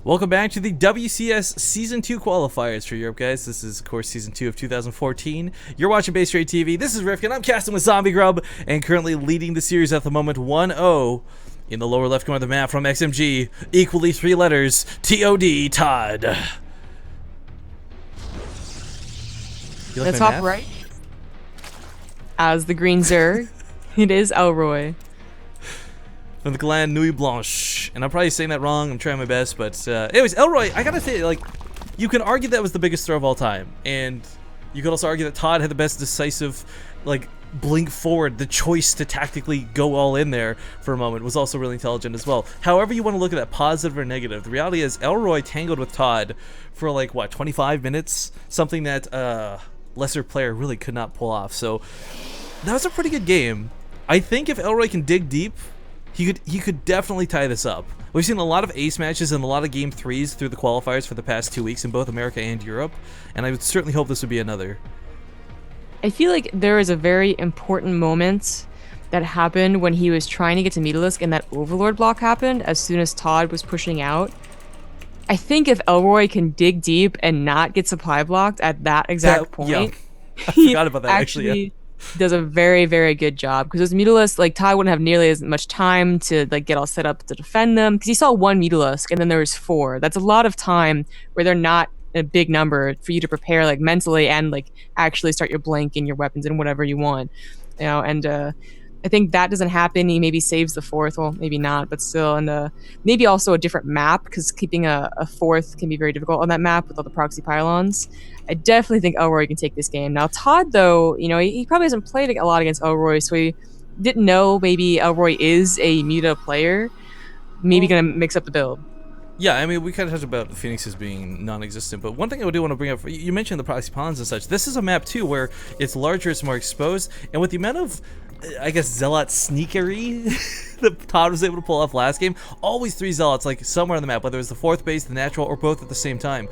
Welcome back to the WCS Season 2 qualifiers for Europe, guys. This is, of course, Season 2 of 2014. You're watching Base Rate TV. This is Rifkin. I'm casting with Zombie Grub and currently leading the series at the moment 1-0. In the lower left corner of the map from XMG, equally 3 letters, ToD, Todd. The top right, as the green Zerg, it is Elroye. From the clan Nuit Blanche. And I'm probably saying that wrong, I'm trying my best, but anyways, Elroye, I gotta say, like, you can argue that was the biggest throw of all time, and you could also argue that Todd had the best decisive, like, blink forward. The choice to tactically go all in there for a moment was also really intelligent as well. However you want to look at that, positive or negative, the reality is Elroye tangled with Todd for, like, what, 25 minutes? Something that lesser player really could not pull off, so that was a pretty good game. I think if Elroye can dig deep, he could definitely tie this up. We've seen a lot of ace matches and a lot of game 3s through the qualifiers for the past 2 weeks in both America and Europe, and I would certainly hope this would be another. I feel like there is a very important moment that happened when he was trying to get to Metalisk and that Overlord block happened as soon as Todd was pushing out. I think if Elroye can dig deep and not get supply blocked at that exact point, yeah. I forgot about that actually. Yeah. Does a very, very good job, because those Metalisk, like, Todd wouldn't have nearly as much time to, like, get all set up to defend them, because he saw 1 Metalisk and then there was 4. That's a lot of time where they're not a big number for you to prepare, like, mentally and, like, actually start your blink and your weapons and whatever you want, you know. And I think that doesn't happen. He maybe saves the 4th, well, maybe not, but still. And maybe also a different map, because keeping a 4th can be very difficult on that map with all the proxy pylons. I definitely think Elroye can take this game. Now, Todd, though, you know, he probably hasn't played a lot against Elroye, so he didn't know maybe Elroye is a meta player. Maybe gonna mix up the build. Yeah, I mean, we kind of talked about the Phoenixes being non-existent, but one thing I do want to bring up, you mentioned the proxy pylons and such. This is a map, too, where it's larger, it's more exposed, and with the amount of, I guess, Zealot sneakery that Todd was able to pull off last game, always 3 Zealots, like, somewhere on the map, whether it was the 4th base, the natural, or both at the same time.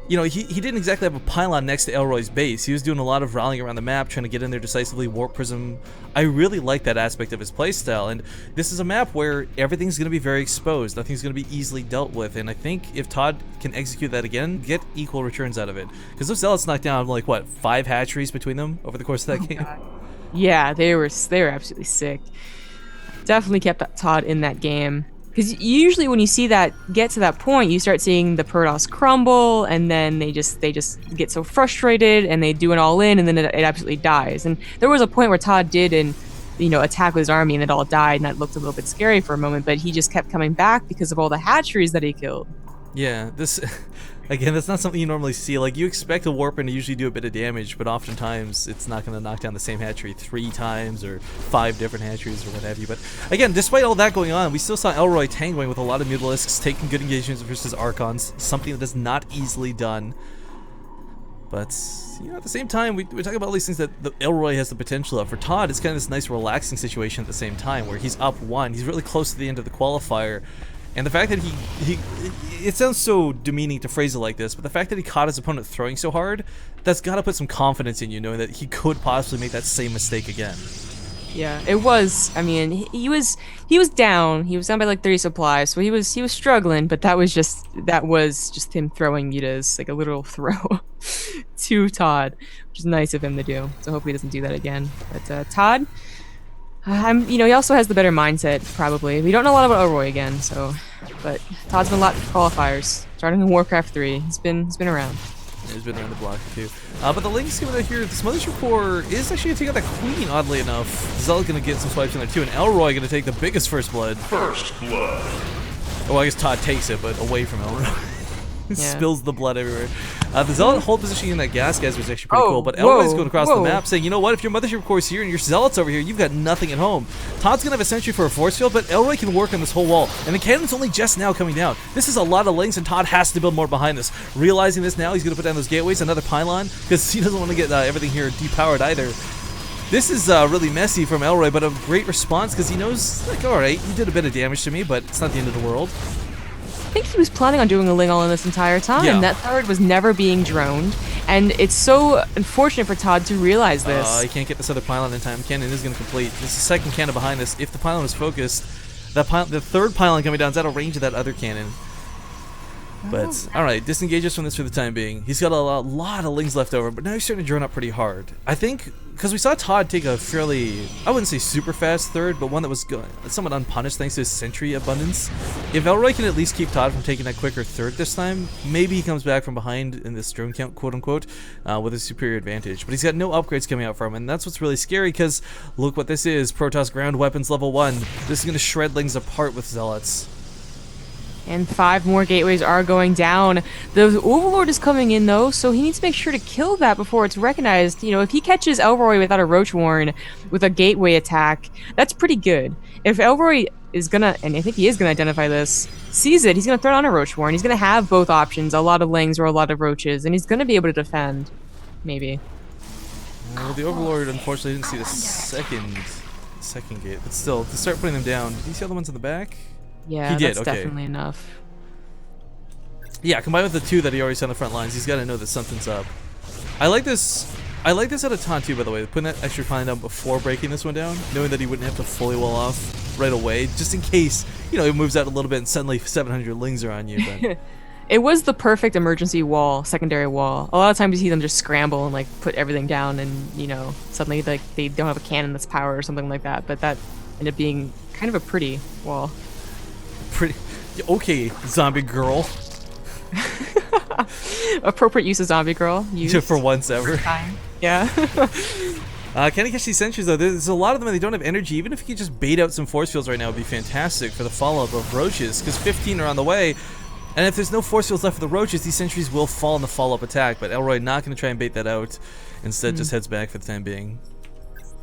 You know, he didn't exactly have a pylon next to Elroye's base. He was doing a lot of rallying around the map, trying to get in there decisively, warp prism. I really like that aspect of his playstyle, and this is a map where everything's going to be very exposed. Nothing's going to be easily dealt with, and I think if Todd can execute that again, get equal returns out of it. Because those Zealots knocked down, like, what, 5 hatcheries between them over the course of that game? God. Yeah, they were absolutely sick. Definitely kept Todd in that game. Because usually when you see that get to that point, you start seeing the Protoss crumble, and then they just get so frustrated, and they do an all in, and then it absolutely dies. And there was a point where Todd did, attack with his army, and it all died, and that looked a little bit scary for a moment. But he just kept coming back because of all the hatcheries that he killed. Yeah, this, again, that's not something you normally see. Like, you expect a warp and to usually do a bit of damage, but oftentimes it's not going to knock down the same hatchery 3 times or 5 different hatcheries or what have you. But again, despite all that going on, we still saw Elroye tangling with a lot of Mutalisks, taking good engagements versus Archons, something that is not easily done. But, you know, at the same time, we talk about all these things that Elroye has the potential of. For Todd, it's kind of this nice relaxing situation at the same time, where he's up 1, he's really close to the end of the qualifier. And the fact that it sounds so demeaning to phrase it like this, but the fact that he caught his opponent throwing so hard, that's got to put some confidence in you, knowing that he could possibly make that same mistake again. Yeah, it was. I mean, he was down. He was down by like 30 supplies, so he was struggling. But that was just him throwing Mutas, like a literal throw to Todd, which is nice of him to do. So hopefully he doesn't do that again. But Todd. He also has the better mindset, probably. We don't know a lot about Elroye again, but Todd's been a lot of qualifiers, starting in Warcraft 3. He's been around. Yeah, he's been around the block too. But the Lynx coming out here, this Mothership Core is actually gonna take out that Queen, oddly enough. Zealot gonna get some swipes in there too, and Elroye gonna take the biggest first blood. First blood. Oh, I guess Todd takes it, but away from Elroye. Yeah. Spills the blood everywhere. The Zealot hold position in that gas was actually pretty cool, but Elroye's going across the map saying, you know what, if your Mothership Core's here and your Zealot's over here, you've got nothing at home. Todd's going to have a sentry for a force field, but Elroye can work on this whole wall, and the cannon's only just now coming down. This is a lot of links, and Todd has to build more behind this. Realizing this now, he's going to put down those gateways, another pylon, because he doesn't want to get everything here depowered either. This is really messy from Elroye, but a great response, because he knows, like, alright, you did a bit of damage to me, but it's not the end of the world. I think he was planning on doing a Ling all in this entire time. Yeah. That third was never being droned, and it's so unfortunate for Todd to realize this. He can't get this other pylon in time. Cannon is going to complete. There's a second cannon behind this. If the pylon was focused, the third pylon coming down is out of range of that other cannon. But, alright, disengage us from this for the time being. He's got a lot of lings left over, but now he's starting to drone up pretty hard. I think, because we saw ToD take a fairly, I wouldn't say super fast third, but one that was somewhat unpunished thanks to his sentry abundance. If Elroye can at least keep ToD from taking that quicker third this time, maybe he comes back from behind in this drone count, quote-unquote, with a superior advantage. But he's got no upgrades coming out for him, and that's what's really scary, because look what this is, Protoss ground weapons level 1. This is going to shred lings apart with Zealots. And 5 more gateways are going down. The Overlord is coming in though, so he needs to make sure to kill that before it's recognized. You know, if he catches Elroye without a Roach Warren with a gateway attack, that's pretty good. If Elroye is gonna, and I think he is gonna identify this, sees it, he's gonna throw on a Roach Warren. He's gonna have both options, a lot of lings or a lot of roaches, and he's gonna be able to defend. Maybe. Well, the Overlord unfortunately didn't see the second gate, but still, to start putting them down, did you see all the ones in the back? Yeah, he did, that's definitely enough. Yeah, combined with the 2 that he already saw on the front lines, he's got to know that something's up. I like this out of ToD too, by the way, putting that extra pine down before breaking this one down, knowing that he wouldn't have to fully wall off right away, just in case, you know, he moves out a little bit and suddenly 700 lings are on you. But it was the perfect emergency wall, secondary wall. A lot of times you see them just scramble and like put everything down, and you know, suddenly like they don't have a cannon that's power or something like that. But that ended up being kind of a pretty wall. Pretty okay, zombie girl. Appropriate use of zombie girl. Used for once ever. Yeah. Can he catch these sentries though? There's a lot of them and they don't have energy. Even if he could just bait out some force fields right now, would be fantastic for the follow-up of roaches, because 15 are on the way. And if there's no force fields left for the roaches, these sentries will fall in the follow-up attack. But Elroye not going to try and bait that out. Instead, just heads back for the time being.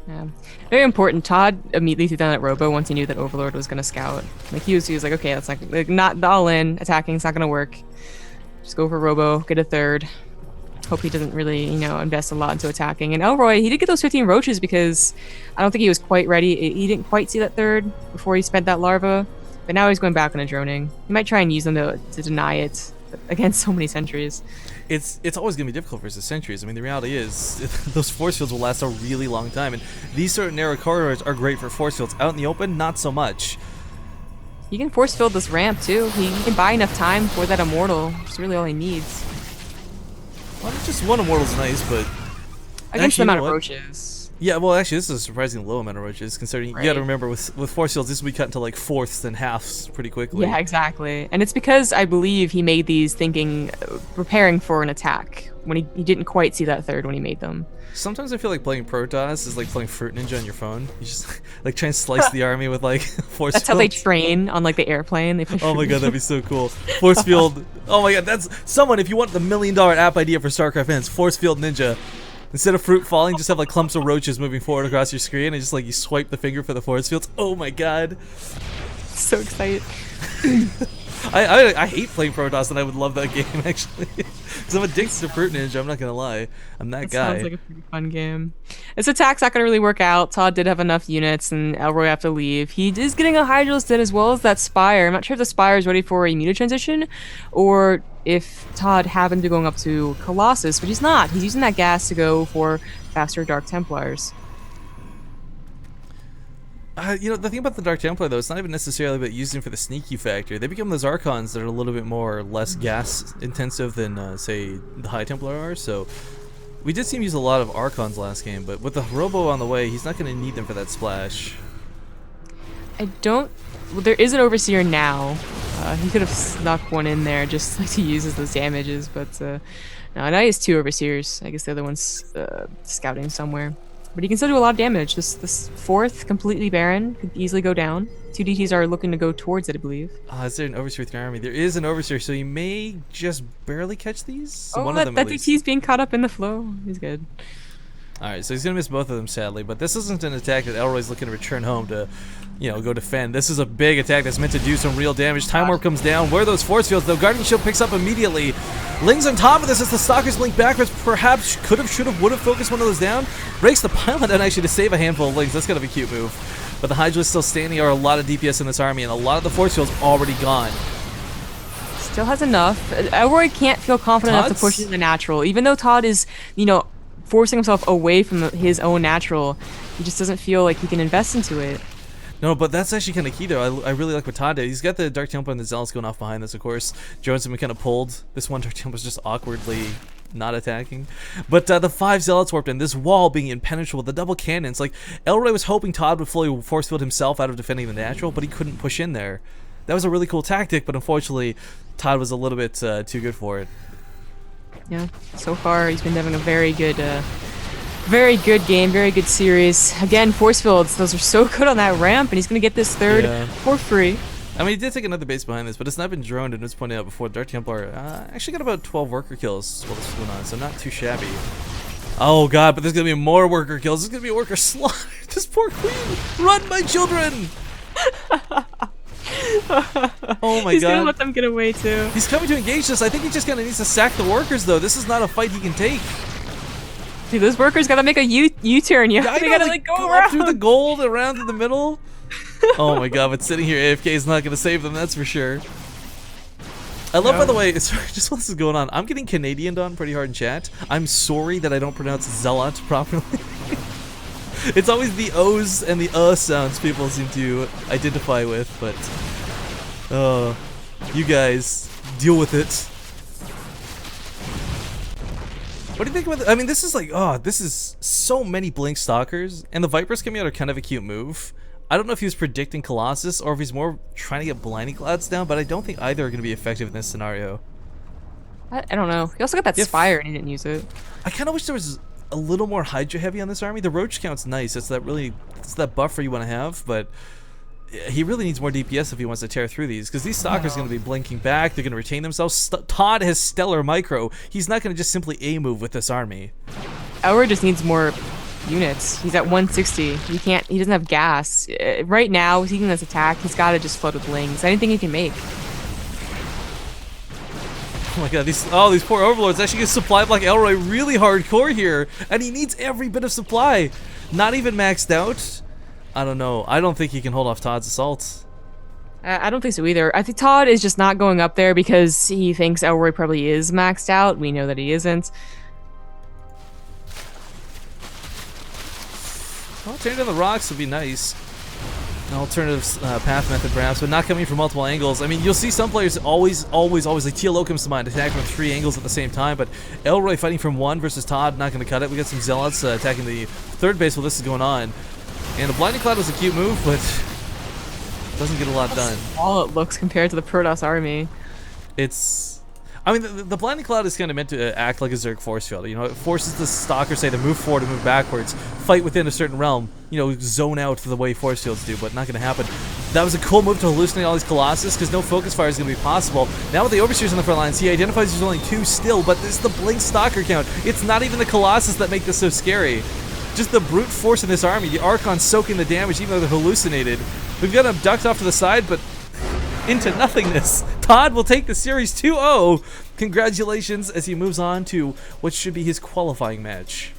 Yeah, very important. ToD immediately threw down that robo once he knew that Overlord was gonna scout. Like he was like, okay, that's not the all-in attacking. It's not gonna work. Just go for robo, get a third. Hope he doesn't really, you know, invest a lot into attacking. And Elroye, he did get those 15 roaches because I don't think he was quite ready. He didn't quite see that third before he spent that larva. But now he's going back on a droning. He might try and use them to deny it against so many sentries. It's always going to be difficult versus sentries. I mean, the reality is, those force fields will last a really long time, and these certain narrow corridors are great for force fields. Out in the open, not so much. He can force field this ramp, too. He can buy enough time for that Immortal, which is really all he needs. Well, just one Immortal's nice, but against the amount of roaches. Yeah, well, actually, this is a surprisingly low amount of roaches, considering you got to remember with force fields, this will be cut into like fourths and halves pretty quickly. Yeah, exactly. And it's because I believe he made these thinking, preparing for an attack when he didn't quite see that third when he made them. Sometimes I feel like playing Protoss is like playing Fruit Ninja on your phone. You just like try and slice the army with like force That's fields. how they train on like the airplane. They oh my god, that'd be so cool. Force field. Oh my god, that's someone. If you want the $1 million app idea for StarCraft fans, Force Field Ninja. Instead of fruit falling, just have like clumps of roaches moving forward across your screen, and just like you swipe the finger for the force fields. Oh my god. So excited. I hate playing Protoss, and I would love that game actually. Because I'm addicted to Fruit Ninja, I'm not gonna lie. I'm that guy. Sounds like a pretty fun game. This attack's not gonna really work out. ToD did have enough units, and Elroye have to leave. He is getting a Hydralisk in as well as that Spire. I'm not sure if the Spire is ready for a meta transition, or if ToD happened to going up to Colossus, but he's not. He's using that gas to go for faster Dark Templars. You know, the thing about the Dark Templar, though, it's not even necessarily about using for the sneaky factor. They become those Archons that are a little bit more or less gas intensive than, say, the High Templar are, so we did see him use a lot of Archons last game, but with the Robo on the way, he's not going to need them for that splash. Well, there is an Overseer now. He could have snuck one in there just like to use as those damages, but no, now he has 2 Overseers. I guess the other one's scouting somewhere. But he can still do a lot of damage. This fourth, completely barren, could easily go down. 2 DTs are looking to go towards it, I believe. Is there an Overseer with your army? There is an Overseer, so you may just barely catch these? Oh, that DT's being caught up in the flow. He's good. Alright, so he's going to miss both of them, sadly. But this isn't an attack that Elroy's looking to return home to, you know, go defend. This is a big attack that's meant to do some real damage. Time Warp comes down. Where are those force fields, though? Guardian Shield picks up immediately. Ling's on top of this as the Stalkers blink backwards. Perhaps could have, should have, would have focused one of those down. Breaks the pylon down actually to save a handful of Lings. That's kind of a cute move. But the Hydra is still standing. There are a lot of DPS in this army, and a lot of the force fields already gone. Still has enough. Elroye can't feel confident enough to push it in the natural. Even though ToD is, you know, forcing himself away from his own natural, he just doesn't feel like he can invest into it. No, but that's actually kind of key though. I really like what ToD did. He's got the Dark Temple and the Zealots going off behind this, of course. Jones has been kind of pulled. This one Dark Temple's just awkwardly not attacking. But the 5 Zealots warped in. This wall being impenetrable. The double cannons. Like, Elroye was hoping ToD would fully force field himself out of defending the natural, but he couldn't push in there. That was a really cool tactic, but unfortunately, ToD was a little bit too good for it. Yeah, so far he's been having a very good game, very good series. Again, force fields, those are so good on that ramp, and he's going to get this third for free. I mean, he did take another base behind this, but it's not been droned, and it's pointed out before. Dark Templar actually got about 12 worker kills while this was going on, so not too shabby. Oh god, but there's going to be more worker kills. There's going to be a worker slaughtered. This poor queen! Run, my children! Oh my god. He's going to let them get away, too. He's coming to engage this. I think he just kind of needs to sack the workers, though. This is not a fight he can take. Dude, those workers gotta make a U-turn. You gotta like go around through the gold, around to the middle. Oh my god, but sitting here AFK is not gonna save them, that's for sure. I love, by the way, sorry, just while this is going on, I'm getting Canadianed on pretty hard in chat. I'm sorry that I don't pronounce Zealot properly. It's always the O's and the sounds people seem to identify with, but you guys deal with it. What do you think about I mean, this is like, this is so many Blink Stalkers, and the Vipers coming out are kind of a cute move. I don't know if he was predicting Colossus, or if he's more trying to get Blinding Clouds down, but I don't think either are going to be effective in this scenario. I don't know. He also got that Spire, and he didn't use it. I kind of wish there was a little more Hydra heavy on this army. The Roach count's nice. It's that buffer you want to have, but he really needs more DPS if he wants to tear through these, because these Stalkers are going to be blinking back. They're going to retain themselves. ToD has Stellar Micro. He's not going to just simply A-move with this army. Elroye just needs more units. He's at 160. He doesn't have gas. Right now, taking this attack, he's got to just flood with Lings. Anything he can make. Oh my god, these poor Overlords actually get supply block Elroye really hardcore here, and he needs every bit of supply. Not even maxed out. I don't know. I don't think he can hold off ToD's assault. I don't think so either. I think ToD is just not going up there because he thinks Elroye probably is maxed out. We know that he isn't. Well, turning down the rocks would be nice. An alternative path method perhaps, but not coming from multiple angles. I mean, you'll see some players always, like TLO comes to mind, attack from 3 angles at the same time, but Elroye fighting from 1 versus ToD, not going to cut it. We got some Zealots attacking the 3rd base while this is going on. And the Blinding Cloud was a cute move, but doesn't get a lot done. How small it looks compared to the Protoss army. I mean, the Blinding Cloud is kind of meant to act like a Zerg force field. You know, it forces the Stalker, say, to move forward and move backwards, fight within a certain realm, you know, zone out the way force fields do, but not going to happen. That was a cool move to hallucinate all these Colossus, because no focus fire is going to be possible. Now with the Overseers on the front lines, he identifies there's only 2 still, but this is the Blink Stalker count. It's not even the Colossus that make this so scary. Just the brute force in this army, the Archons soaking the damage even though they're hallucinated. We've got him ducked off to the side, but into nothingness. ToD will take the series 2-0. Congratulations as he moves on to what should be his qualifying match.